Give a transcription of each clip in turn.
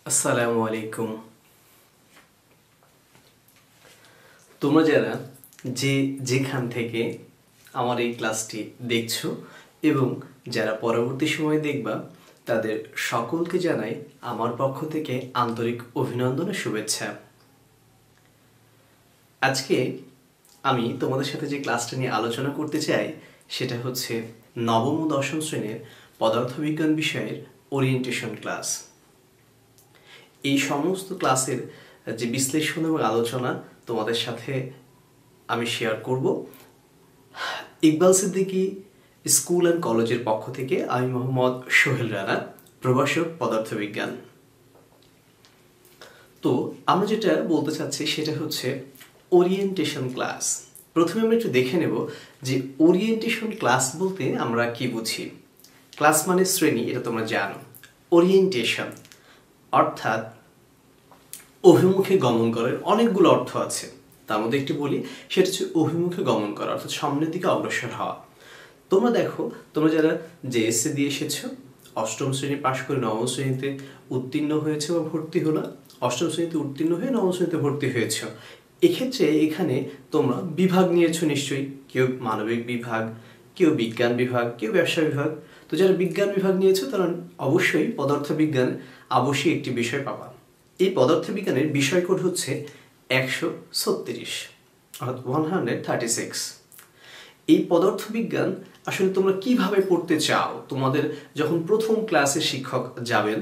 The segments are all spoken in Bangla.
আসসালামু আলাইকুম। তোমরা যারা যেখান থেকে আমার এই ক্লাসটি দেখছো এবং যারা পরবর্তী সময়ে দেখবা তাদের সকলকে জানাই আমার পক্ষ থেকে আন্তরিক অভিনন্দন ও শুভেচ্ছা। আজকে আমি তোমাদের সাথে যে ক্লাসটা নিয়ে আলোচনা করতে চাই সেটা হচ্ছে নবম ও দশম শ্রেণীর পদার্থবিজ্ঞান বিষয়ের ওরিয়েন্টেশন ক্লাস। এই সমস্ত ক্লাসের যে বিশ্লেষণ এবং আলোচনা তোমাদের সাথে আমি শেয়ার করব। ইকবাল সিদ্দিকী স্কুল অ্যান্ড কলেজের পক্ষ থেকে আমি মোহাম্মদ সোহেল রানা, প্রভাষক পদার্থবিজ্ঞান। তো আমরা যেটা বলতে চাচ্ছি সেটা হচ্ছে ওরিয়েন্টেশন ক্লাস। প্রথমে আমরা একটু দেখে নেব যে ওরিয়েন্টেশন ক্লাস বলতে আমরা কি বুঝি। ক্লাস মানে শ্রেণী, এটা তোমরা জানো। ওরিয়েন্টেশন অর্থাৎ অভিমুখে গমন করার অনেকগুলো অর্থ আছে, তার মধ্যে একটি বলি, সেটা হচ্ছে অভিমুখে গমন করা অর্থাৎ সামনের দিকে অগ্রসর হওয়া। তোমরা দেখো, তোমরা যারা জেএসসি দিয়ে এসেছো, অষ্টম শ্রেণী পাশ করে নবম শ্রেণীতে উত্তীর্ণ হয়েছে বা ভর্তি হলো, অষ্টম শ্রেণীতে উত্তীর্ণ হয়ে নবম শ্রেণীতে ভর্তি হয়েছ। এক্ষেত্রে এখানে তোমরা বিভাগ নিয়েছো নিশ্চয়ই, কেউ মানবিক বিভাগ, কেউ বিজ্ঞান বিভাগ, কেউ ব্যবসা বিভাগ। তো যারা বিজ্ঞান বিভাগ নিয়েছো তারা অবশ্যই পদার্থবিজ্ঞান আবশ্যই একটি বিষয় পাবা। এই পদার্থবিজ্ঞানের বিষয় কোড হচ্ছে 136 অর্থাৎ 136। এই পদার্থবিজ্ঞান আসলে তোমরা কিভাবে পড়তে চাও, তোমাদের যখন প্রথম ক্লাসে শিক্ষক যাবেন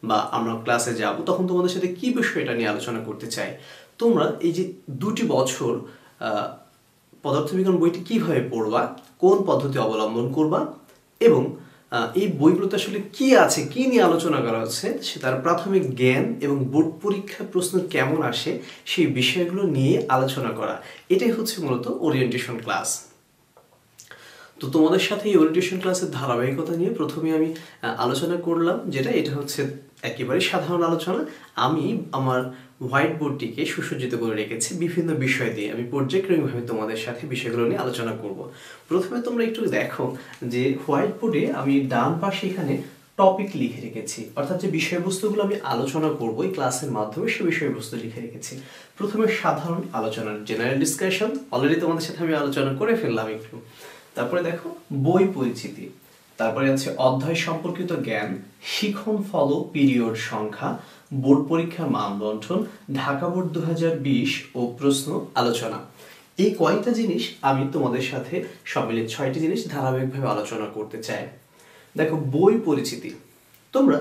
বা আমরা ক্লাসে যাব তখন তোমাদের সাথে কি বিষয়টা নিয়ে আলোচনা করতে চাই। তোমরা এই যে 2টি বছর পদার্থবিজ্ঞান বইটি কিভাবে পড়বা, কোন পদ্ধতি অবলম্বন করবা এবং এই বইগুলোতে আসলে কি আছে, কি নিয়ে আলোচনা করা হচ্ছে, সে তার প্রাথমিক জ্ঞান এবং বোর্ড পরীক্ষা প্রশ্ন কেমন আসে সেই বিষয়গুলো নিয়ে আলোচনা করা, এটাই হচ্ছে মূলত ওরিয়েন্টেশন ক্লাস। তো তোমাদের সাথে এই ওরিয়েন্টেশন ক্লাসের ধারাবাহিকতা নিয়ে প্রথমে আমি আলোচনা করলাম, এটা হচ্ছে একেবারে সাধারণ আলোচনা। আমি আমার হোয়াইট বোর্ডটিকে সুসজ্জিত করে রেখেছি বিভিন্ন বিষয় দিয়ে। আমি পর্যায়ক্রমিকভাবে তোমাদের সাথে বিষয়গুলো নিয়ে আলোচনা করব। প্রথমে তোমরা একটু দেখো যে হোয়াইট বোর্ডে আমি ডান পাশে এখানে টপিক লিখে রেখেছি, অর্থাৎ যে বিষয়বস্তুগুলো আমি আলোচনা করব এই ক্লাসের মাধ্যমে সে বিষয়বস্তু লিখে রেখেছি। প্রথমে সাধারণ আলোচনা, জেনারেল ডিসকাশন, অলরেডি তোমাদের সাথে আমি আলোচনা করে ফেললাম একটু। তারপরে দেখো বই পরিচিতি, তারপরে আছে অধ্যায় সম্পর্কিত জ্ঞান, শিখন ফলো, পিরিয়ড সংখ্যা, বোর্ড পরীক্ষার মানবন্ঠন, ঢাকা বোর্ড 2020 ও প্রশ্ন আলোচনা। এই কয়টা জিনিস আমি তোমাদের সাথে সব মিলে 6টি জিনিস ধারাবাহিকভাবে আলোচনা করতে চাই। দেখো বই পরিচিতি, তোমরা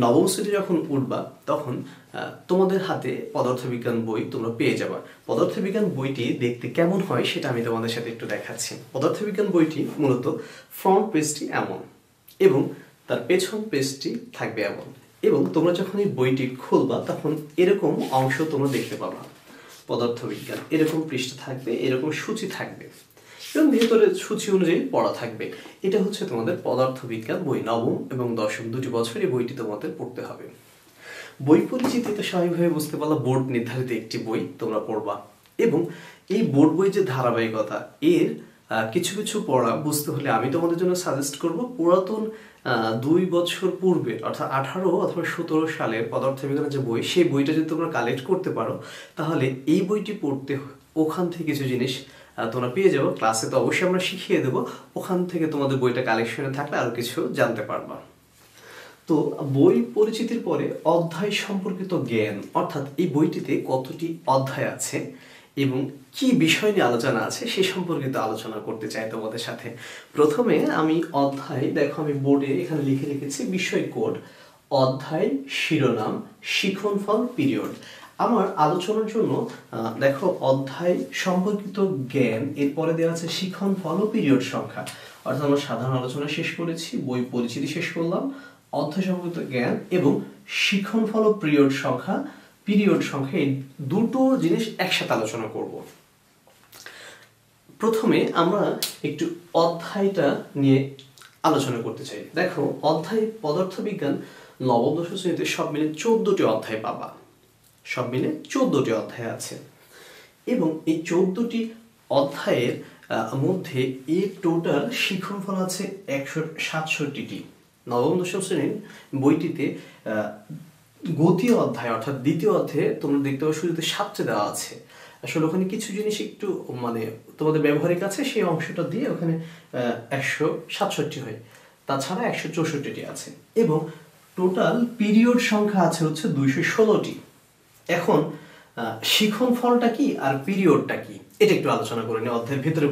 নবম শ্রেণী যখন উঠবা তখন তোমাদের হাতে পদার্থবিজ্ঞান বই তোমরা পেয়ে যাবা। পদার্থবিজ্ঞান বইটি দেখতে কেমন হয় সেটা আমি তোমাদের সাথে একটু দেখাচ্ছি। পদার্থবিজ্ঞান বইটি মূলত ফ্রন্ট পেজটি এমন এবং তার পেছন পেজটি থাকবে এমন, এবং তোমরা যখন এই বইটি খুলবা তখন এরকম অংশ তোমরা দেখতে পাবা। পদার্থবিজ্ঞান এরকম পৃষ্ঠা থাকবে, এরকম সূচি থাকবে এবং ভেতরে সূচি অনুযায়ী পড়া থাকবে। এটা হচ্ছে তোমাদের পদার্থবিজ্ঞান বই। নবম এবং দশম 2টি বছর এই বইটি তোমাদের পড়তে হবে। বই পরিচিতিতে স্বাভাবিকভাবে বুঝতে পারলা বোর্ড নির্ধারিত একটি বই তোমরা পড়বা, এবং এই বোর্ড বই যে ধারাবাহিকতা, এর কিছু কিছু পড়া বুঝতে হলে আমি তোমাদের জন্য সাজেস্ট করব পুরাতন 2 বছর পূর্বে অর্থাৎ 18 অথবা 17 সালের পদার্থবিজ্ঞানের যে বই, সেই বইটা যদি তোমরা কালেক্ট করতে পারো তাহলে এই বইটি পড়তে ওখান থেকে কিছু জিনিস তোমরা পেয়ে যাবো। ক্লাসে তো অবশ্যই আমরা শিখিয়ে দেবো, ওখান থেকে তোমাদের বইটা কালেকশনে থাকলে আরো কিছু জানতে পারবা। তো বই পরিচিতির পরে অধ্যায় সম্পর্কিত জ্ঞান, অর্থাৎ এই বইটিতে কতটি অধ্যায় আছে এবং কি বিষয় নিয়ে আলোচনা আছে সে সম্পর্কিত আলোচনা করতে চাই তোমাদের সাথে। প্রথমে আমি অধ্যায়, দেখো আমি বোর্ডে এখানে লিখে রেখেছি বিষয় কোড, অধ্যায়, শিরোনাম, শিক্ষণফল, পিরিয়ড। আমার আলোচনার জন্য দেখো অধ্যায় সম্পর্কিত জ্ঞান, এরপরে দেওয়া আছে শিক্ষণফল ও পিরিয়ড সংখ্যা। অর্থাৎ আমরা সাধারণ আলোচনা শেষ করেছি, বই পরিচিতি শেষ করলাম, অধ্যায় সম্পর্কিত জ্ঞান এবং শিক্ষণফল ও পিরিয়ড সংখ্যা এই দুটো জিনিস একসাথে আলোচনা করব। প্রথমে আমরা একটু অধ্যায়টা নিয়ে আলোচনা করতে চাই। দেখো অধ্যায় পদার্থবিজ্ঞান নবম দশম শ্রেণীতে সব মিলে 14টি অধ্যায় পাবা, সব মিলে 14টি অধ্যায় আছে এবং এই 14টি অধ্যায়ের মধ্যে এই টোটাল শিক্ষণফল আছে 167টি। নবম দশম শ্রেণীর বইটিতে গতি অধ্যায় অর্থাৎ দ্বিতীয় অধ্যায়ে তোমরা দেখতে পাবে শুরুতে 7টা দেওয়া আছে। আসলে ওখানে কিছু জিনিস একটু মানে তোমাদের ব্যবহারিক আছে, সেই অংশটা দিয়ে ওখানে 167 হয়, তাছাড়া 164টি আছে এবং টোটাল পিরিয়ড সংখ্যা আছে হচ্ছে 216টি। এখন শিখন ফলটা কি আর পিরিয়ডটা কি এটা একটু আলোচনা করে নিই অধ্যায়ের ভিতরে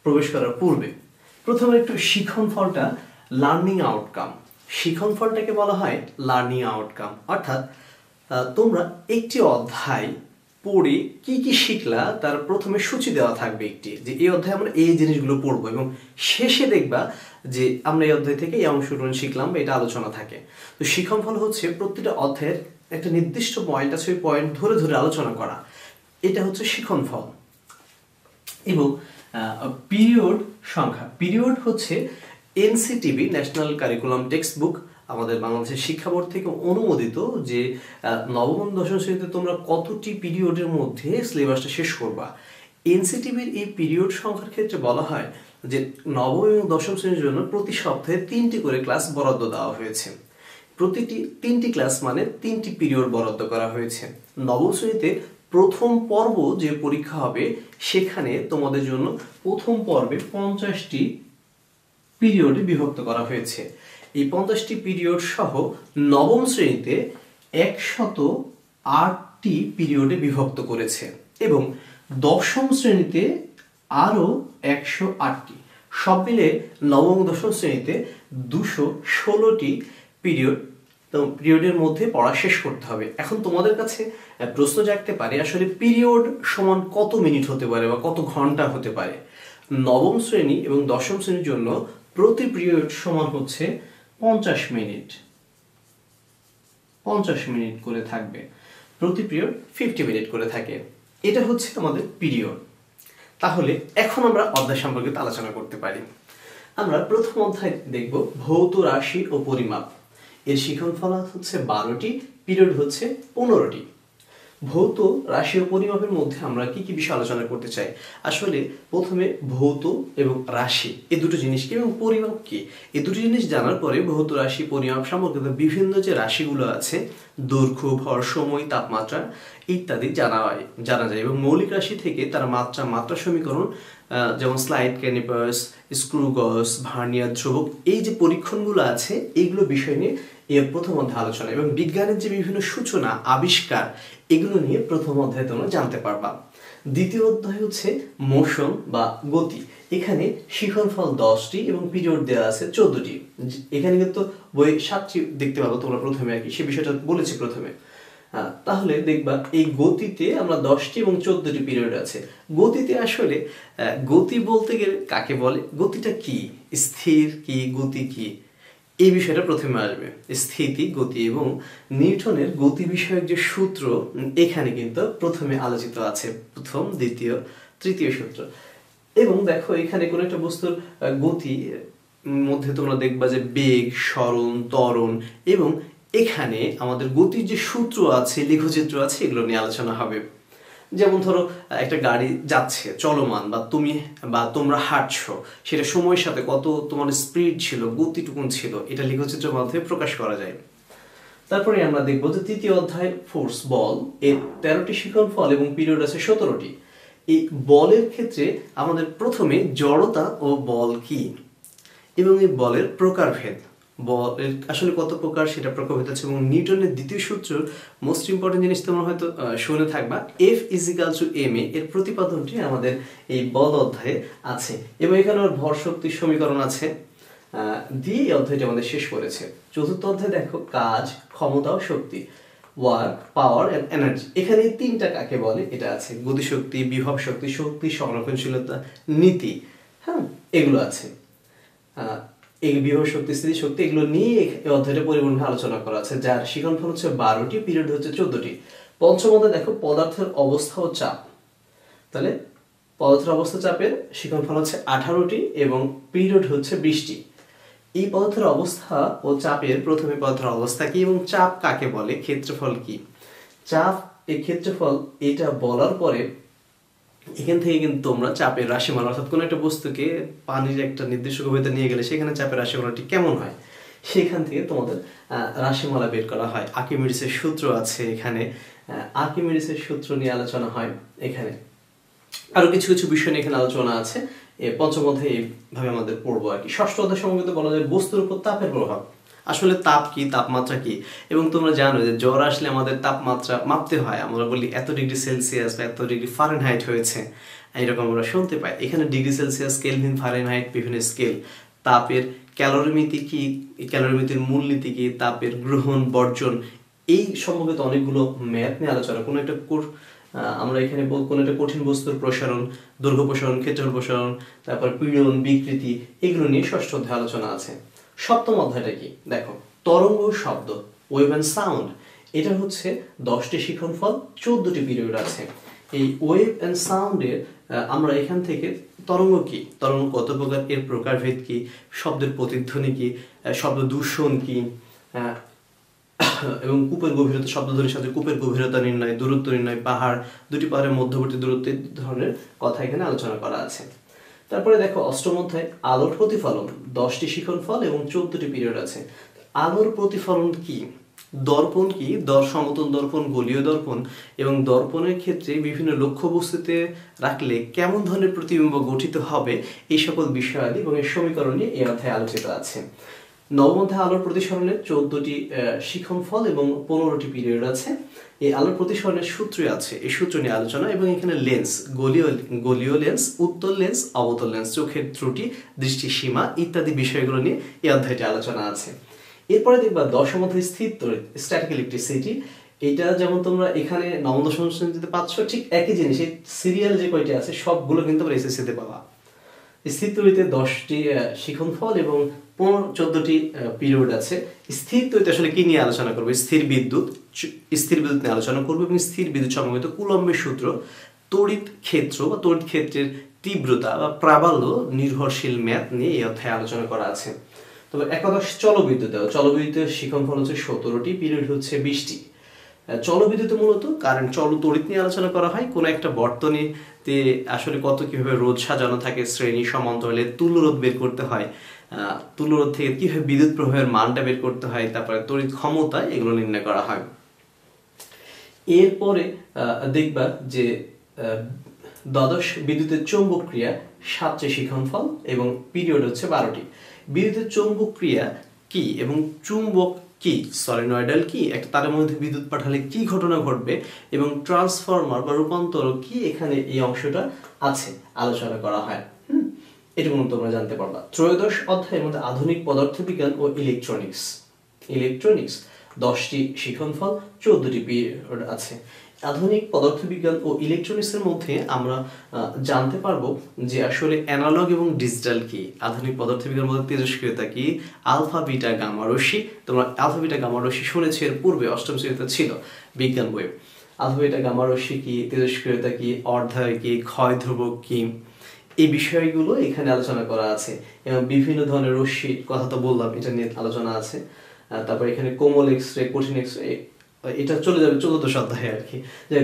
প্রবেশ করার পূর্বে। প্রথমে একটু শিখন ফলটা লার্নিং আউটকাম। শিখন ফলটাকে বলা হয় লার্নিং আউটকাম, অর্থাৎ তোমরা একটি অধ্যায় পড়ে কি কি শিখলা তার প্রথমে সূচি দেওয়া থাকবে একটি, যে এই অধ্যায়ে আমরা এই জিনিসগুলো পড়বো, এবং শেষে দেখবা যে আমরা এই অধ্যায় থেকে এই অংশগুলো শিখলাম বা এটা আলোচনা থাকে। তো শিখন ফল হচ্ছে প্রতিটা অধ্যায়ের একটা নির্দিষ্ট পয়েন্ট আছে, ওই পয়েন্ট ধরে ধরে আলোচনা করা, এটা হচ্ছে শিখন ফল। এবং পিরিয়ড সংখ্যা, পিরিয়ড হচ্ছে NCTB national curriculum text book, আমাদের বাংলাদেশের শিক্ষা বোর্ড থেকে অনুমোদিত, যে নবম দশম শ্রেণীতে তোমরা কতটি পিরিয়ডের মধ্যে সিলেবাসটা শেষ করবা। এনসিটিভির এই পিরিয়ড সংখ্যার ক্ষেত্রে বলা হয় যে নবম এবং দশম শ্রেণীর জন্য প্রতি সপ্তাহে 3টি করে ক্লাস বরাদ্দ দেওয়া হয়েছে। প্রতিটি 3টি ক্লাস মানে 3টি পিরিয়ড বরাদ্দ করা হয়েছে। নবম শ্রেণীতে প্রথম পর্ব যে পরীক্ষা হবে সেখানে তোমাদের জন্য প্রথম পর্বে 50টি পিরিয়ডে বিভক্ত করা হয়েছে। এই 50টি পিরিয়ড সহ নবম শ্রেণীতে 108টি পিরিয়ডে বিভক্ত করেছে এবং দশম শ্রেণীতে আরো 108টি। সব মিলে নবম দশম শ্রেণীতে 216টি পিরিয়ডের মধ্যে পড়া শেষ করতে হবে। এখন তোমাদের কাছে প্রশ্ন জাগতে পারে, আসলে পিরিয়ড সমান কত মিনিট হতে পারে বা কত ঘন্টা হতে পারে? নবম শ্রেণী এবং দশম শ্রেণীর জন্য প্রতি পিরিয়ড সমান হচ্ছে 50 মিনিট, 50 মিনিট করে থাকবে। প্রতি পিরিয়ড 50 মিনিট করে থাকে। এটা হচ্ছে আমাদের পিরিয়ড। তাহলে এখন আমরা অধ্যায় সম্পর্কে আলোচনা করতে পারি। আমরা প্রথম অধ্যায় দেখব ভৌত রাশি ও পরিমাপ। এর শিক্ষণফল হচ্ছে 12টি, পিরিয়ড হচ্ছে 15টি। ভৌত রাশি ও পরিমাপের মধ্যে আমরা কি কি বিষয় আলোচনা করতে চাই? আসলে প্রথমে ভৌত এবং রাশি এই দুটো জিনিস কি এবং পরিমাপ কি, এই দুটো জিনিস জানার পরে ভৌত রাশি পরিমাপ সম্পর্কিত বিভিন্ন যে রাশিগুলো আছে, দৈর্ঘ্য, ভর, সময়, তাপমাত্রা ইত্যাদি জানা যায় এবং মৌলিক রাশি থেকে তার মাত্রা সমীকরণ, যেমন স্লাইড, ক্যানিপাস, স্ক্রু গজ, ভার্নিয়ার, ধ্রুবক, এই যে পরীক্ষণগুলো আছে এইগুলো বিষয় নিয়ে এর প্রথম অধ্যায় আলোচনা, এবং বিজ্ঞানের যে বিভিন্ন সূচনা, আবিষ্কার, এগুলো নিয়ে প্রথম অধ্যায়ে তোমরা জানতে পারবা। দ্বিতীয় অধ্যায় হচ্ছে মোশন বা গতি। এখানে শিক্ষণফল 10টি এবং পিরিয়ড দেওয়া আছে 14টি। এখানে কিন্তু বই 7টি দেখতে পাবো তোমরা প্রথমে, আর কি সে বিষয়টা বলেছি প্রথমে। তাহলে দেখবা এই গতিতে আমরা 10টি এবং 14টি পিরিয়ড আছে। গতিতে আসলে গতি বলতে গেলে কাকে বলে, গতিটা কি, স্থির কি, গতি কি, এই বিষয়টা প্রথমে আসবে। স্থিতি, গতি এবং নিউটনের গতি বিষয়ক যে সূত্র এখানে কিন্তু প্রথমে আলোচিত আছে, প্রথম, দ্বিতীয়, তৃতীয় সূত্র। এবং দেখো এখানে কোন একটা বস্তুর গতি মধ্যে তোমরা দেখবা যে বেগ, সরণ, ত্বরণ, এবং এখানে আমাদের গতির যে সূত্র আছে, লেখচিত্র আছে, এগুলো নিয়ে আলোচনা হবে। যেমন ধরো একটা গাড়ি যাচ্ছে চলমান, বা তোমরা হাঁটছো, সেটা সময়ের সাথে কত তোমার স্পিড ছিল, গতিটুকুন ছিল, এটা লেখচিত্রের মাধ্যমে প্রকাশ করা যায়। তারপরে আমরা দেখবো যে তৃতীয় অধ্যায় ফোর্স, বল, এর 13টি শিক্ষণফল এবং পিরিয়ড আছে 17টি। এই বলের ক্ষেত্রে আমাদের প্রথমে জড়তা ও বল কি এবং এই বলের প্রকারভেদ, বলের আসলে কত প্রকার সেটা প্রকারভেদ আছে, এবং নিউটনের দ্বিতীয় সূত্র মোস্ট ইম্পর্টেন্ট জিনিস তোমরা হয়তো শুনে থাকবা, F=ma, এর প্রতিপাদনটি আমাদের এই বল অধ্যায়ে আছে, এবং এখানে ভর শক্তির সমীকরণ আছে দিয়ে এই অধ্যায়টি আমাদের শেষ করেছে। চতুর্থ অধ্যায় দেখো কাজ, ক্ষমতা ও শক্তি, ওয়ার্ক, পাওয়ার এন্ড এনার্জি। এখানে 3টা কাকে বলে এটা আছে, গতিশক্তি, বিভব শক্তি, শক্তি সংরক্ষণশীলতা, নীতি, হ্যাঁ, এগুলো আছে। এই বিভব শক্তি, স্থিতি শক্তি, এগুলো নিয়ে এই অধ্যায়টা পরিপূর্ণ আলোচনা করা আছে, যার শিক্ষণফল হচ্ছে 12টি, পিরিয়ড হচ্ছে 14টি। পঞ্চম অধ্যায় দেখো পদার্থের অবস্থা ও চাপ। তাহলে পদার্থের অবস্থা, চাপের শিক্ষণফল হচ্ছে 18টি এবং পিরিয়ড হচ্ছে 20টি। এই পদার্থের অবস্থা ও চাপের প্রথমে পদার্থের অবস্থা কি এবং চাপ কাকে বলে, ক্ষেত্রফল কি। চাপ, এই ক্ষেত্রফল, এটা বলার পরে এখান থেকে কিন্তু তোমরা চাপের রাশিমালা, অর্থাৎ কোনো একটা বস্তুকে পানির একটা নির্দিষ্ট গভীরতা নিয়ে গেলে সেখানে চাপের রাশিমালাটি কেমন হয় সেখান থেকে তোমাদের রাশিমালা বের করা হয়। আর্কিমিডিসের সূত্র আছে এখানে, আর্কিমিডিসের সূত্র নিয়ে আলোচনা হয় এখানে, আরো কিছু কিছু বিষয় নিয়ে এখানে আলোচনা আছে। পঞ্চম অধ্যায়ে এইভাবে আমাদের পড়বো আর কি। ষষ্ঠ অধ্যায় সম্পর্কে বলা যায় বস্তুর উপর তাপের প্রভাব। আসলে তাপ কি, তাপমাত্রা কি, এবং তোমরা জানো যে জ্বর আসলে আমাদের তাপমাত্রা মাপতে হয়। আমরা বলি এত ডিগ্রি সেলসিয়াস বা এত ডিগ্রি ফারেনহাইট হয়েছে, এরকম আমরা শুনতে পাই। এখানে ডিগ্রি সেলসিয়াস, কেলভিন, ফারেনহাইট বিভিন্ন স্কেল। তাপের ক্যালোরিমিতি কি, ক্যালোরিমিতির মূলনীতি কি, তাপের গ্রহণ বর্জন, এই সম্পর্কিত অনেকগুলো ম্যাথ নিয়ে আলোচনা। কোনো একটা আমরা এখানে কোনো একটা কঠিন বস্তুর প্রসারণ, দৈর্ঘ্য প্রসারণ, ক্ষেত্রফল প্রসারণ, তারপর পীড়ন, বিকৃতি, এগুলো নিয়ে ষষ্ঠ অধ্যায়ে আলোচনা আছে। সপ্তম অধ্যায়টা কি দেখো, তরঙ্গ শব্দ, ওয়েভ অ্যান্ড সাউন্ড। এটা হচ্ছে 10টি শিক্ষণফল, 14টি পিরিয়ড আছে। এই ওয়েভ অ্যান্ড সাউন্ডের আমরা এখান থেকে তরঙ্গ কি, তরঙ্গ কত প্রকার, এর প্রকারভেদ কি, শব্দের প্রতিধ্বনি কি, শব্দ দূষণ কি, এবং কূপের গভীরতা, শব্দধ্বনির সাথে কূপের গভীরতা নির্ণয়, দূরত্ব নির্ণয়, পাহাড়, দুটি পাহাড়ের মধ্যবর্তী দূরত্ব, ধরনের কথা এখানে আলোচনা করা আছে। তারপরে দেখো অষ্টম অধ্যায় আলোর প্রতিফলন, 10টি শিক্ষণফল এবং 14টি পিরিয়ড আছে। আলোর প্রতিফলন কি, দর্পণ কি, সমতল দর্পণ, গোলীয় দর্পণ, এবং দর্পণের ক্ষেত্রে বিভিন্ন লক্ষ্যবস্তুতে রাখলে কেমন ধরনের প্রতিবিম্ব গঠিত হবে, এই সকল বিষয়াদি এবং এর সমীকরণ নিয়ে এই অধ্যায়ে আলোচিত আছে। নবম অধ্যায়ে আলোর প্রতিসরণের 14টি শিক্ষণফল এবং 15টি পিরিয়ড আছে। এই আলোর প্রতিসরণের সূত্র আছে, এই সূত্র নিয়ে আলোচনা, এবং এখানে লেন্স, গোলীয় লেন্স, উত্তল লেন্স, অবতল লেন্স, চোখের ত্রুটি, দৃষ্টির সীমা ইত্যাদি বিষয়গুলো নিয়ে এই অধ্যায়টি আলোচনা আছে। এরপরে দেখবা দশম অধ্যায় স্থির তড়িৎ, স্ট্যাটিক ইলেকট্রিসিটি। এটা যেমন তোমরা এখানে নবম দশম শ্রেণীতে পাচ্ছ, ঠিক একই জিনিস। এই সিরিয়াল যে কয়টি আছে সবগুলো কিন্তু আমরা এসএসসিতে পাবা। স্থির তড়িতে 10টি শিক্ষণফল এবং 14টি পিরিয়ড আছে। স্থির তড়িৎ আসলে কি নিয়ে আলোচনা করবো, স্থির বিদ্যুৎ নিয়ে আলোচনা করবো, এবং স্থির বিদ্যুৎ সম্পর্কিত কুলম্বের সূত্র, তড়িৎ ক্ষেত্র বা তড়িৎ ক্ষেত্রের তীব্রতা বা প্রাবল্য নির্ভরশীল ম্যাথ নিয়ে এই অধ্যায়ে আলোচনা করা আছে। তবে একাদশ চলবিদ্যুতের শিক্ষণফল হচ্ছে 17টি, পিরিয়ড হচ্ছে 20টি। চলবিদ্যুতে মূলত কারেন্ট, তড়িৎ নিয়ে আলোচনা করা হয়। কোনো একটা বর্তনীতে আসলে কত কিভাবে রোধ সাজানো থাকে, শ্রেণী সমান্তরালে তুল্যরোধ বের করতে হয়, তুল্যরোধ থেকে কিভাবে বিদ্যুৎ প্রবাহের মানটা বের করতে হয়, তারপরে তড়িৎ ক্ষমতা, এগুলো নির্ণয় করা হয়। এরপরে দেখবা যে দ্বাদশ বিদ্যুতের চৌম্বক ক্রিয়া, 7টি শিক্ষণফল এবং পিরিয়ড হচ্ছে 12টি। বিদ্যুতের চৌম্বক ক্রিয়া কি এবং চুম্বক কি, সলিনয়েডাল কি, একটা তারের মধ্যে বিদ্যুৎ পাঠালে কি ঘটনা ঘটবে, এবং ট্রান্সফরমার বা রূপান্তরক কি, এখানে এই অংশটা আছে, আলোচনা করা হয়। এটুকু তোমরা জানতে পারবা। ত্রয়োদশ অধ্যায়ের মধ্যে আধুনিক পদার্থবিজ্ঞান ও ইলেকট্রনিক্স, 10টি শিক্ষণফল, 14টি পিরিয়ড আছে। আধুনিক পদার্থবিজ্ঞান ও ইলেকট্রনিক্সের মধ্যে আমরা জানতে পারবো যে আসলে অ্যানালগ এবং ডিজিটাল কি। আধুনিক পদার্থবিজ্ঞানের মধ্যে তেজস্ক্রিয়তা কি, আলফা বিটা গামা রশ্মি। তোমরা আলফা বিটা গামা রশ্মি শুনেছো, এর পূর্বে অষ্টম শ্রেণীতে ছিল বিজ্ঞান বই। আলফা বিটা গামা রশ্মি কি, তেজস্ক্রিয়তা কি, অর্ধায় কি, ক্ষয় ধ্রুবক কি, এই বিষয়গুলো এখানে আলোচনা করা আছে। এবং বিভিন্ন ধরনের রশ্মির কথা তো বললাম, এটা নিয়ে আলোচনা আছে। তারপর এখানে কোমল এক্সরে, কঠিন এক্সরে, এটা চলে যাবে 14দশ অধ্যায়ে আর কি।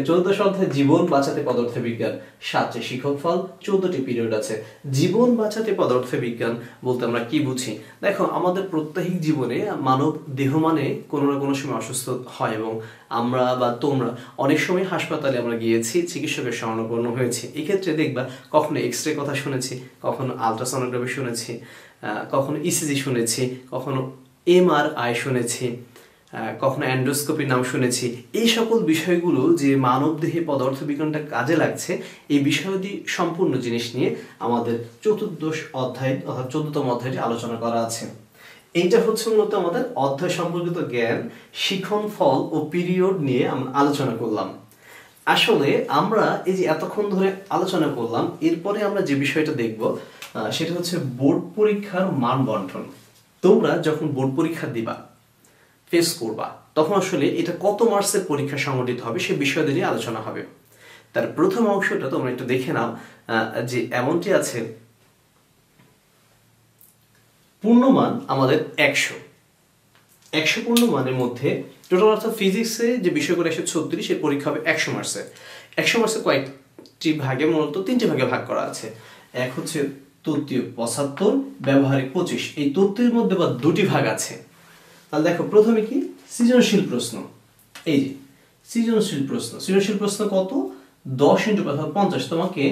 14দশ অধ্যায়ে জীবন বাঁচাতে পদার্থ বিজ্ঞান, 7টি শিক্ষণফল, 14টি পিরিয়ড আছে। জীবন বাঁচাতে পদার্থ বিজ্ঞান বলতে আমরা কি বুঝি? দেখো, আমাদের প্রত্যেক জীবনে মানব দেহ মানে কোনো না কোনো সময় অসুস্থ হয়, এবং আমরা বা তোমরা অনেক সময় হাসপাতালে আমরা গিয়েছি, চিকিৎসকের শরণাপন্ন হয়েছি। এক্ষেত্রে দেখবা কখনো এক্সরে কথা শুনেছি, কখনো আলট্রাসোনোগ্রাফি শুনেছি, কখনো ইসিজি শুনেছি, কখনো MRI শুনেছি, কখনো অ্যান্ডোস্কোপির নাম শুনেছি। এই সকল বিষয়গুলো যে মানব দেহে পদার্থ বিজ্ঞানটা কাজে লাগছে, এই বিষয়াদি সম্পূর্ণ জিনিস নিয়ে আমাদের 14দশ অধ্যায় অর্থাৎ 14তম অধ্যায়টি আলোচনা করা আছে। এইটা হচ্ছে মূলত আমাদের অধ্যায় সম্পর্কিত জ্ঞান, শিক্ষণফল ও পিরিয়ড নিয়ে আমরা আলোচনা করলাম। আসলে আমরা এই যে এতক্ষণ ধরে আলোচনা করলাম, এরপরে আমরা যে বিষয়টা দেখব সেটা হচ্ছে বোর্ড পরীক্ষার মান বন্টন। তোমরা যখন বোর্ড পরীক্ষা দিবা, ফেস করবা, তখন আসলে এটা কত মার্কসের পরীক্ষা সংগঠিত হবে সে বিষয়টি নিয়ে আলোচনা হবে। তার প্রথম অংশটা তোমরা একটু দেখে নাও, যে এমনটি আছে, পূর্ণমান আমাদের 100 পূর্ণমানের মধ্যে টোটাল অর্থাৎ ফিজিক্সে যে বিষয়গুলো 136, এর পরীক্ষা হবে 100 মার্কসের। 100 মার্কসের কয়েকটি ভাগে, মূলত 3টি ভাগে ভাগ করা আছে। এক হচ্ছে তত্ত্বীয় 75, ব্যবহারিক 25। এই তত্ত্বের মধ্যে বা 2টি ভাগ আছে। তাহলে দেখো প্রথমে কি সৃজনশীল প্রশ্ন, এই যে সৃজনশীল প্রশ্ন কত 10 × 50, তোমাকে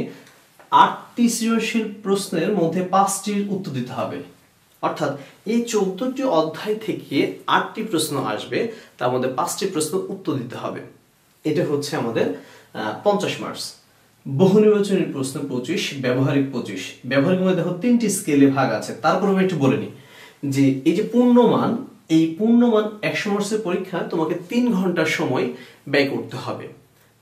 8টি সৃজনশীল প্রশ্নের মধ্যে 5টির উত্তর দিতে হবে। অর্থাৎ এই 14টি অধ্যায় থেকে 8টি প্রশ্ন আসবে, তার মধ্যে 5টি প্রশ্ন উত্তর দিতে হবে। এটা হচ্ছে আমাদের 50 মার্কস। বহু নির্বাচনী প্রশ্ন 25, ব্যবহারিক 25। ব্যবহারিক মধ্যে দেখো 3টি স্কেলে ভাগ আছে। তারপর আমি একটু বলে নিই যে এই যে পূর্ণমান, এই পূর্ণমান 100 মার্কসের পরীক্ষা তোমাকে 3 ঘন্টা সময় ব্যয় করতে হবে।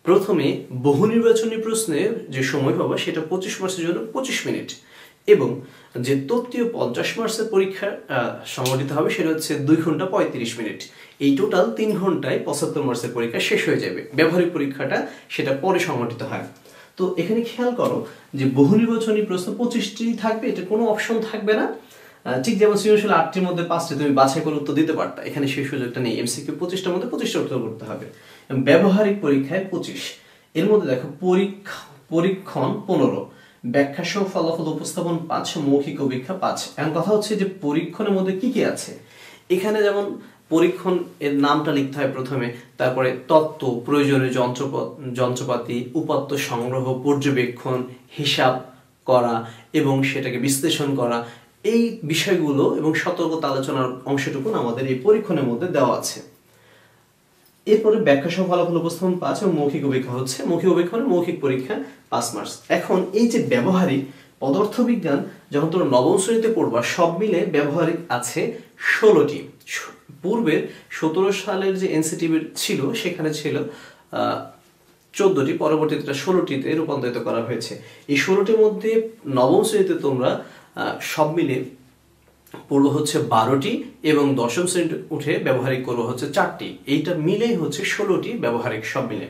প্রথমে বহু নির্বাচনী প্রশ্নের যে সময় পাবা সেটা 25 মার্কসের জন্য 25 মিনিট, এবং যে তৃতীয় 50 মার্কসের পরীক্ষা সময় দিতে হবে সেটা হচ্ছে 2 ঘন্টা 35 মিনিট। এই টোটাল 3 ঘন্টায় 75 মার্কসের পরীক্ষা শেষ হয়ে যাবে। ব্যবহারিক পরীক্ষাটা সেটা পরে সংগঠিত হয়। তো এখানে খেয়াল করো যে বহু নির্বাচনী প্রশ্ন 25টি থাকবে, এটা কোনো অপশন থাকবে না। ঠিক যেমন সৃজনশীল 8টির মধ্যে 5টি তুমি বাছাই করে উত্তর দিতে পারতা, এখানে সেই সুযোগটা নেই। এমসিকিউ 25টার মধ্যে 25টা উত্তর করতে হবে। ব্যবহারিক পরীক্ষায় 25। এর মধ্যে দেখো পরীক্ষণ 15, ব্যাখ্যা সহ ফলাফল উপস্থাপন 5, মৌখিক অভিক্ষা 5। এখন কথা হচ্ছে যে পরীক্ষণের মধ্যে কি কি আছে। এখানে যেমন পরীক্ষণ এর নামটা লিখতে হয় প্রথমে, তারপরে তত্ত্ব, প্রয়োজনীয় যন্ত্রপাতি, উপাত্ত সংগ্রহ, পর্যবেক্ষণ, হিসাব করা এবং সেটাকে বিশ্লেষণ করা, এই বিষয়গুলো এবং সতর্কতা আলোচনার অংশটুকু আমাদের এই পরীক্ষণের মধ্যে দেওয়া আছে। এরপরে ব্যাখ্যা সহ ফলাফল উপস্থাপন 5 এবং মৌখিক অভিক্ষা হচ্ছে মৌখিক অভিক্ষণের মৌখিক পরীক্ষা 5 মার্কস। এখন এই যে ব্যবহারিক পদার্থবিজ্ঞান যখন তোমরা নবম শ্রেণীতে পড়বা, সব মিলে ব্যবহারিক আছে 16টি। পূর্বের 17 সালের যে এনসিটিভি ছিল সেখানে ছিল 14টি, পরবর্তীতে 16টিতে রূপান্তরিত করা হয়েছে। এই 16টির মধ্যে নবম শ্রেণীতে তোমরা সব মিলে পড়বো হচ্ছে 12টি, এবং দশম শ্রেণীতে উঠে ব্যবহারিক করবো হচ্ছে 4টি। এইটা মিলেই হচ্ছে 16টি ব্যবহারিক সব মিলে।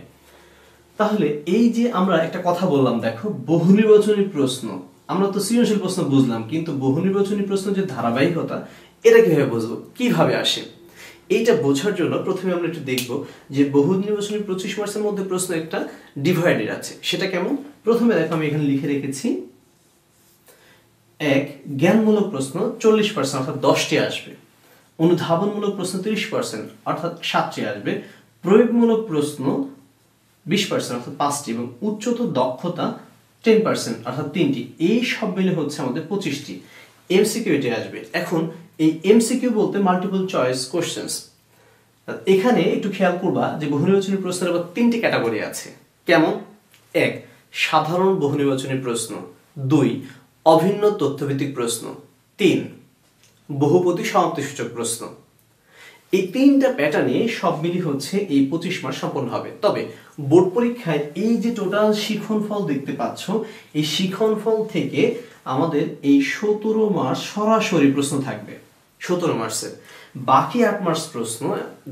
তাহলে এই যে আমরা একটা কথা বললাম, দেখো বহু নির্বাচনী প্রশ্ন, আমরা তো সৃজনশীল প্রশ্ন বুঝলাম, কিন্তু বহু নির্বাচনী প্রশ্ন যে ধারাবাহিকতা, এটা কিভাবে বুঝবো, কিভাবে আসে, এইটা বোঝার জন্য প্রথমে আমরা একটু দেখবো যে বহু নির্বাচনী 25 মার্কসের মধ্যে প্রশ্ন একটা ডিভাইডেড আছে। সেটা কেমন? প্রথমে দেখো আমি এখানে লিখে রেখেছি, 1 জ্ঞানমূলক প্রশ্ন 40% অর্থাৎ 10টি আসবে, অনুধাবনমূলক প্রশ্ন 30% অর্থাৎ 7টি আসবে, প্রয়োগমূলক প্রশ্ন 20% অর্থাৎ 5টি, এবং উচ্চতর দক্ষতা 10% অর্থাৎ 3টি। এই সব মিলে হচ্ছে আমাদের 25টি। এমসিকিউ এটি আসবে। এখন এই এমসিকিউ বলতে মাল্টিপল চয়েস কোশ্চেন্স। এখানে একটু খেয়াল করবা যে বহু নির্বাচনী প্রশ্নের আবার 3টি ক্যাটাগরি আছে। কেমন? 1 সাধারণ বহু নির্বাচনী প্রশ্ন, 2 অভিন্ন তথ্যভিত্তিক প্রশ্ন, 3 বহুপদী সমাপ্তিসূচক প্রশ্ন। এই 3টা প্যাটার্নে সব মিলি হচ্ছে এই 25 মার্ক সম্পন্ন হবে। তবে বোর্ড পরীক্ষায় এই যে টোটাল শিক্ষণফল দেখতে পাচ্ছ, এই শিক্ষণফল থেকে আমাদের এই 17 মার্ক সরাসরি প্রশ্ন থাকবে 17 মার্কসের। বাকি 8 মার্কস প্রশ্ন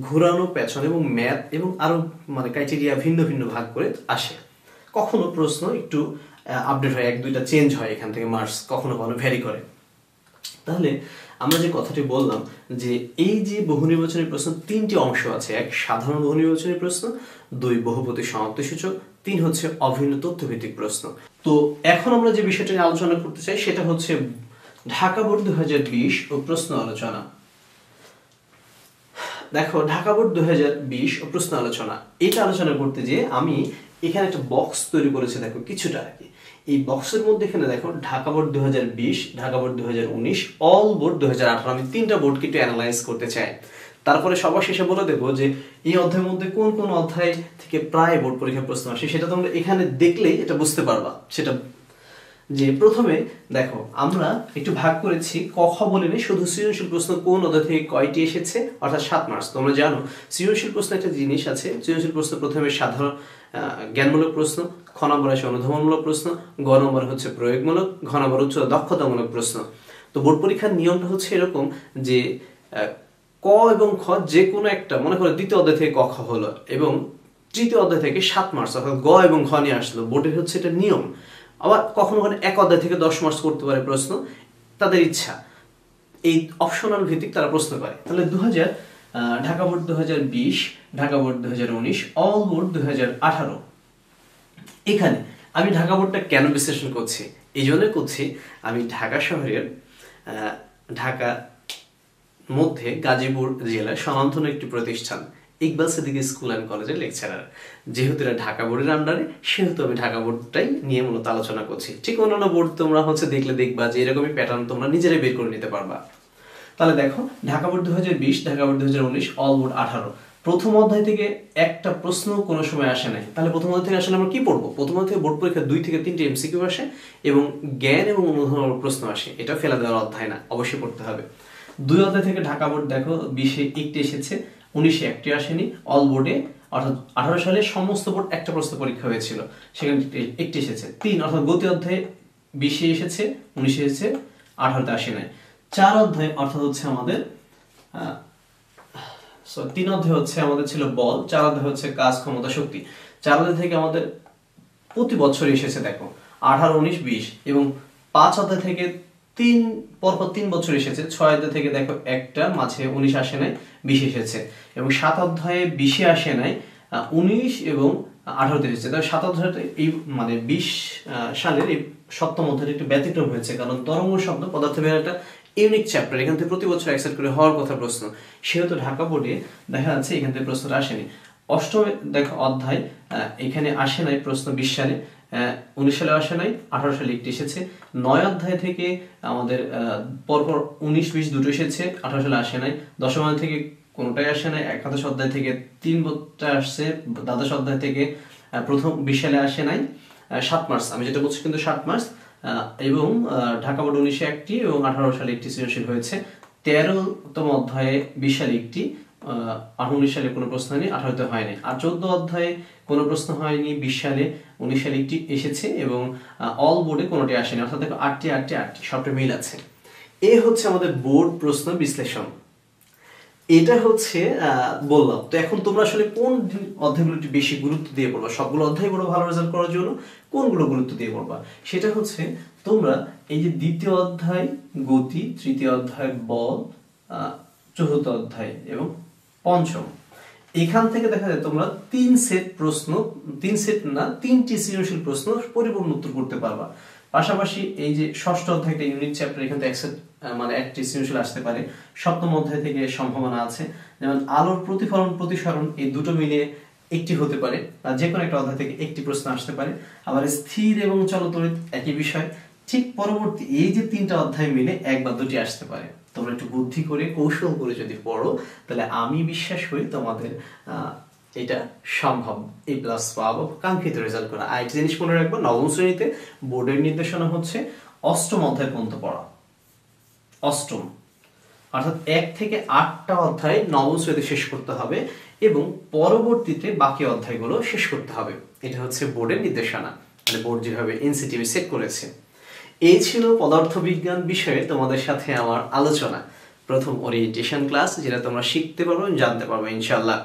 ঘোরানো, পেছানো এবং ম্যাথ এবং আরো মানে ক্রাইটেরিয়া ভিন্ন ভিন্ন ভাগ করে আসে। কখনো প্রশ্ন একটু আপডেট হয়, 1-2টা চেঞ্জ হয়, এখান থেকে মার্কস কখনো কখনো ভ্যারি করে। তাহলে আমরা যে কথাটি বললাম যে এই যে বহু নির্বাচনী প্রশ্ন 3টি অংশ আছে, 1 সাধারণ বহু নির্বাচনী প্রশ্ন, 2 বহুপদী সমাপ্তিসূচক, 3 হচ্ছে অভিন্ন তথ্যভিত্তিক প্রশ্ন। তো এখন আমরা যে বিষয়টা নিয়ে আলোচনা করতে চাই সেটা হচ্ছে ঢাকা বোর্ড 2020 ও প্রশ্ন আলোচনা। দেখো ঢাকা বোর্ড 2020 ও প্রশ্ন আলোচনা, এটা আলোচনা করতে যে আমি এখানে একটা বক্স তৈরি করেছি, দেখো কিছুটা আর কি। এই বক্সের মধ্যে এখানে দেখো Dhaka board 2020, Dhaka board 2019, all board 2018, আমি 3টা বোর্ডকে একটু অ্যানালাইজ করতে চাই। তারপরে সবার শেষে বলে দেবো যে এই অধ্যায়ের মধ্যে কোন কোন অধ্যায় থেকে প্রায় বোর্ড পরীক্ষার প্রশ্ন আসে, সেটা তোমরা এখানে দেখলেই এটা বুঝতে পারবা। সেটা যে প্রথমে দেখো আমরা একটু ভাগ করেছি, ক খ বলিনি, শুধু সৃজনশীল প্রশ্ন কোন অধ্যায় থেকে কয়টি এসেছে অর্থাৎ 7 মার্কস। তোমরা জানো সৃজনশীল প্রশ্ন একটা জিনিস আছে, সৃজনশীল প্রশ্ন প্রথমে সাধারণ জ্ঞানমূলক প্রশ্ন, খ নম্বর আসে অনুধাবনমূলক প্রশ্ন, গ নম্বর হচ্ছে প্রয়োগমূলক, ঘ নম্বর উচ্চ দক্ষতামূলক প্রশ্ন। তো বোর্ড পরীক্ষার নিয়মটা হচ্ছে এরকম যে ক এবং খ যে কোনো একটা, মনে করো দ্বিতীয় অধ্যায় থেকে ক খ হলো এবং তৃতীয় অধ্যায় থেকে 7 মার্কস অর্থাৎ গ এবং ঘ নিয়ে আসলো, বোর্ডের হচ্ছে এটা নিয়ম। আবার কখনো কখনো এক অধ্যায় থেকে 10 মার্কস করতে পারে প্রশ্ন, তাদের ইচ্ছা, এই অপশনাল ভিত্তিক তারা প্রশ্ন করে। তাহলে Dhaka board 2020, Dhaka board 2019, all board 2018। এখানে আমি ঢাকা বোর্ডটা কেন বিশ্লেষণ করছি, এই জন্য করছি আমি ঢাকা শহরের ঢাকা মধ্যে গাজীপুর জেলার স্বনামধন্য একটি প্রতিষ্ঠান ইকবাল সিদ্দিকী স্কুল অ্যান্ড কলেজের লেকচারার। যেহেতু এটা ঢাকা বোর্ডের আন্ডারে, সেহেতু আমি ঢাকা বোর্ডটাই নিয়ে মূলত আলোচনা করছি। ঠিক অন্যান্য বোর্ড তোমরা দেখলে দেখবা যে এরকমই প্যাটার্ন তোমরা নিজেরাই বের করে নিতে পারবা। তাহলে দেখো, Dhaka board 2020, Dhaka board 2019, all board 18। প্রথম অধ্যায় থেকে একটা প্রশ্ন কোনো সময় আসে নাই। তাহলে প্রথম অধ্যায় থেকে আসলে আমরা কি পড়বো? প্রথম অধ্যায় থেকে বোর্ড পরীক্ষা 2 থেকে 3টে এমসিকিউ আসে এবং জ্ঞান এবং অনুধাবন প্রশ্ন আসে। এটা ফেলা দেওয়ার অধ্যায় না, অবশ্যই পড়তে হবে। 2 অধ্যায় থেকে ঢাকা বোর্ড দেখো 20-এ 1টি এসেছে, 19-এ 1টি আসেনি। অল বোর্ডে অর্থাৎ 18 সালে সমস্ত বোর্ড একটা প্রশ্ন পরীক্ষা হয়েছিল, সেখানে 1টি এসেছে। 3 অর্থাৎ গতি অধ্যায়ে 20-এ এসেছে, 19-এ এসেছে, 18-তে আসে নাই। 4 অধ্যায় অর্থাৎ হচ্ছে আমাদের 3 অধ্যায় হচ্ছে আমাদের ছিল বল, 4 অধ্যায় হচ্ছে কাজ, ক্ষমতা, শক্তি। 4 অধ্যায় থেকে আমাদের প্রতি বছর এসেছে দেখো 18, 19, 20 এবং 5 অধ্যায় থেকে পরপর 3 বছর এসেছে। 6 অধ্যায় থেকে দেখো একটা, মাঝে 19 আসে নাই, 20 এসেছে এবং 7 অধ্যায়ে 20-এ আসে নাই, 19 এবং 18-তে এসেছে। তবে 7 অধ্যায়টা এই 20 সালের এই 7ম অধ্যায়টা একটু ব্যতিক্রম হয়েছে, কারণ তরঙ্গ শব্দ পদার্থবিজ্ঞানের একটা ইউনিক চ্যাপ্টার, এখান থেকে প্রতি বছর অ্যাকসেপ্ট করে হওয়ার কথা প্রশ্ন, সেহেতু ঢাকা বোর্ডে দেখা যাচ্ছে এখান থেকে প্রশ্নটা আসেনি। 8ম দেখো অধ্যায়, এখানে আসে নাই প্রশ্ন 20 সালে, 19 সালে আসে নাই, 18 সালে একটি এসেছে। 9 অধ্যায় থেকে আমাদের পরপর 19, 20 দুটো এসেছে, 18 সালে আসে নাই। 10ম অধ্যায় থেকে কোনোটাই আসে নাই। একাদশ অধ্যায় থেকে 3টা আসছে, দ্বাদশ অধ্যায় থেকে প্রথম 20 সালে আসে নাই। 7 মার্চ, আমি যেটা বলছি কিন্তু 7 মার্চ, এবং ঢাকা বোর্ড 19-এ 1টি এবং 18 সালে একটি সৃজনশীল হয়েছে। 13তম অধ্যায়ে 20 সালে একটি, 19 সালে কোনো প্রশ্ন হয়নি, 18তে হয়নি। আর 14 অধ্যায়ে কোনো প্রশ্ন হয়নি, 20 সালে, 19 সালে একটি এসেছে এবং অল বোর্ডে কোনোটি আসেনি। অর্থাৎ দেখো 8টি সবটা মিল আছে। এ হচ্ছে আমাদের বোর্ড প্রশ্ন বিশ্লেষণ। এটা হচ্ছে বললাম। তো এখন তোমরা আসলে কোন অধ্যায়গুলো বেশি গুরুত্ব দিয়ে পড়বা? সবগুলো অধ্যায় বড় ভালো রেজাল্ট করার জন্য কোনগুলো গুরুত্ব দিয়ে পড়বা? সেটা হচ্ছে তোমরা এই যে 2য় অধ্যায় গতি, 3য় অধ্যায় বল, 4র্থ অধ্যায় এবং 5ম, এখান থেকে দেখা যায় তোমরা 3 সেট প্রশ্ন, 3 সেট না 3টি সৃজনশীল প্রশ্ন পরিপূর্ণ উত্তর করতে পারবা। পাশাপাশি এই যে 6ষ্ঠ অধ্যায় একটা ইউনিক চ্যাপ্টার, এখান থেকে একটি সৃজনশীল আসতে পারে। 7ম অধ্যায় থেকে সম্ভাবনা আছে, যেমন আলোর প্রতিফলন, প্রতিসরণ, এই দুটো মিলিয়ে একটি হতে পারে, বা যে কোনো একটা অধ্যায় থেকে একটি প্রশ্ন আসতে পারে। আবার স্থির এবং চলতরিৎ একই বিষয়, ঠিক পরবর্তী এই যে 3টা অধ্যায় মিলে 1 বা 2টি আসতে পারে। তোমরা একটু বুদ্ধি করে, কৌশল করে যদি পড়ো, তাহলে আমি বিশ্বাস করি তোমাদের এটা সম্ভব A+ পাবো, কাঙ্ক্ষিত রেজাল্ট করা। আরেকটি জিনিস মনে রাখবো, 9ম শ্রেণীতে বোর্ডের নির্দেশনা হচ্ছে 8ম অধ্যায় পর্যন্ত পড়া। 8ম অর্থাৎ 1 থেকে 8টা অধ্যায় 9ম শ্রেণীতে শেষ করতে হবে এবং পরবর্তীতে বাকি অধ্যায়গুলো শেষ করতে হবে। এটা হচ্ছে বোর্ডের নির্দেশনা, মানে বোর্ড যেভাবে NCTV সেট করেছে। এই ছিল পদার্থবিজ্ঞান বিষয়ে তোমাদের সাথে আমার আলোচনা, প্রথম ওরিয়েন্টেশন ক্লাস, যেটা তোমরা শিখতে পারবে, জানতে পারবে ইনশাআল্লাহ।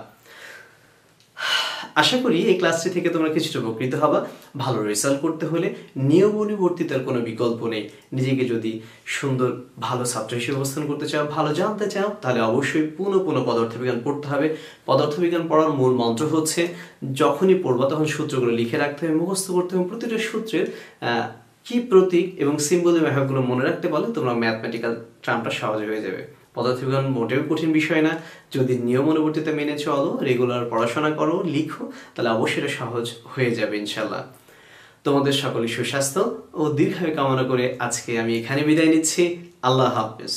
আশা করি এই ক্লাসটি থেকে তোমরা কিছুটা উপকৃত হবা। ভালো রেজাল্ট করতে হলে নিয়মানুবর্তিতার কোনো বিকল্প নেই। নিজেকে যদি সুন্দর ভালো ছাত্র হিসেবে অবস্থান করতে চাও, ভালো জানতে চাও, তাহলে অবশ্যই পুনঃ পদার্থবিজ্ঞান পড়তে হবে। পদার্থবিজ্ঞান পড়ার মূল মন্ত্র হচ্ছে যখনই পড়বা তখন সূত্রগুলো লিখে রাখতে হবে, মুখস্থ করতে হবে। প্রতিটা সূত্রের কি প্রতীক এবং সিম্বলের ব্যাপারগুলো মনে রাখতে পারলে তোমরা ম্যাথমেটিক্যাল টার্মটা সহজ হয়ে যাবে। পদার্থবিজ্ঞান মোটেও কঠিন বিষয় না, যদি নিয়মানুবর্তিতা মেনে চলো, রেগুলার পড়াশোনা করো, লিখো, তাহলে অবশ্যই এটা সহজ হয়ে যাবে ইনশাল্লাহ। তোমাদের সকলের সুস্বাস্থ্য ও দীর্ঘায়ু কামনা করে আজকে আমি এখানে বিদায় নিচ্ছি। আল্লাহ হাফেজ।